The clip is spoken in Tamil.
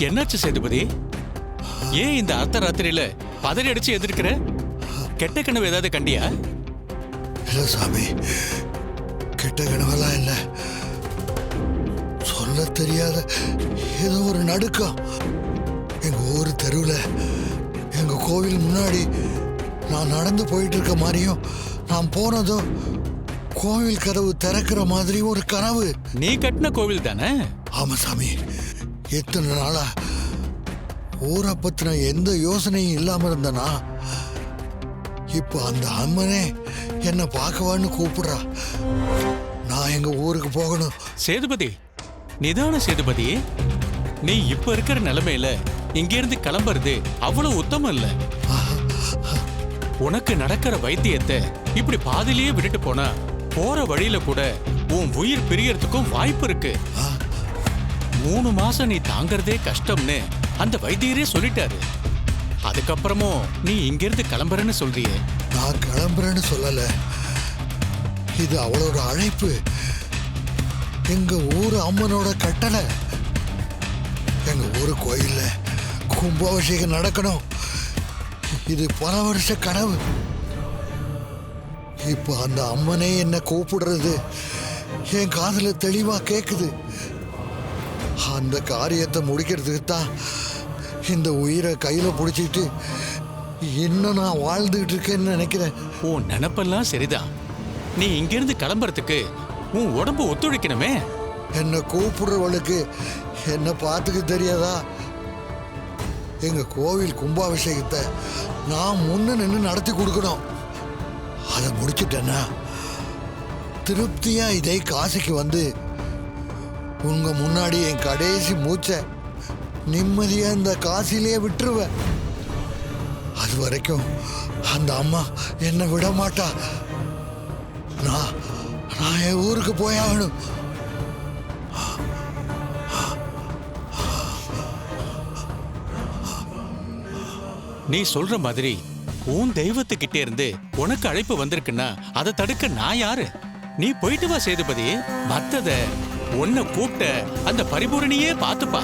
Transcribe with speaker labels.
Speaker 1: என்னாச்சு சேதுபதி? ஏன் இந்த அர்த்த ராத்திரியில பதறி அடிச்சு எதிர்க்கிற? கெட்ட கனவு ஏதாவது கண்டியா?
Speaker 2: இல்ல சாமி, கெட்ட கனவெல்லாம் இல்ல. சொல்ல தெரியாத ஏதோ ஒரு நடுக்கம். எங்க ஊர் தெருவில் எங்க கோவில் முன்னாடி நான் நடந்து போயிட்டு இருக்க மாதிரியும், நான் போனதும் கோவில் கதவு திறக்கிற மாதிரி ஒரு கனவு.
Speaker 1: நீ கட்டின கோவில் தானே?
Speaker 2: ஆமா சாமி, எத்தனை நாளா ஊரை பத்தின எந்த யோசனையும் இல்லாம இருந்தனா, இப்போ அந்த அம்மனே என்ன பார்க்கவான்னு கூப்பிடுறா. நான் எங்க ஊருக்கு போகணும்.
Speaker 1: சேதுபதி, நிதான சேதுபதி. நீ இப்ப இருக்கிற நிலைமையில இங்க இருந்து கிளம்புறது அவ்வளவு உத்தமம் இல்ல. உனக்கு நடக்கிற வைத்தியத்தை இப்படி பாதிலேயே விட்டுட்டு போனா போற வழியில கூட உன் உயிர் பிரியறதுக்கும் வாய்ப்பு இருக்கு. 3 மாசம் நீ தாங்கறதே கஷ்டம்னு அந்த வைத்தியரே சொல்லிட்டாரு. அதுக்கப்புறமும் நீ இங்கிருந்து கிளம்புறன்னு சொல்றியே?
Speaker 2: நான் கிளம்புறேன்னு சொல்லல, இது அவளோட அழைப்பு, எங்க ஊர் அம்மனோட கட்டளை. எங்க ஊரு கோயில்ல கும்பாபிஷேகம் நடக்கணும். இது பல வருஷ கனவு. இப்போ அந்த அம்மனே என்ன கூப்பிடுறது என் காதுல தெளிவா கேக்குது. அந்த காரியத்தை முடிக்கிறதுக்கு தான் இந்த உயிரை கையில பிடிச்சிட்டு இன்னும் நான் வாழ்ந்துகிட்டு இருக்கேன்னு நினைக்கிறேன்.
Speaker 1: உன் நினப்பெல்லாம் சரிதான். நீ இங்கிருந்து கிளம்புறதுக்கு உன் உடம்பு ஒத்துழைக்கணுமே.
Speaker 2: என்ன கூப்பிடுறவளுக்கு என்ன பார்த்துக்க தெரியாதா? எங்க கோவில் கும்பாபிஷேகத்தை நான் முன்ன நின்று நடத்தி கொடுக்கணும். அதை முடிச்சிட்டேன்னா திருப்தியா இதே காசிக்கு வந்து உங்க முன்னாடி என் கடைசி மூச்சை நிம்மதியா இந்த காசிலேயே விட்டுருவேன். அது வரைக்கும் அந்த அம்மா என்னை விட மாட்டா. நான் என் ஊருக்கு போயாகணும்.
Speaker 1: நீ சொல்ற மாதிரி உன் தெய்வத்துக்கிட்டே இருந்து உனக்கு அழைப்பு வந்திருக்குன்னா அதை தடுக்க நான் யாரு? நீ போயிட்டு வா சேதுபதி. மத்தத உன்னை கூப்பிட்ட அந்த பரிபூரணியே பார்த்துப்பா.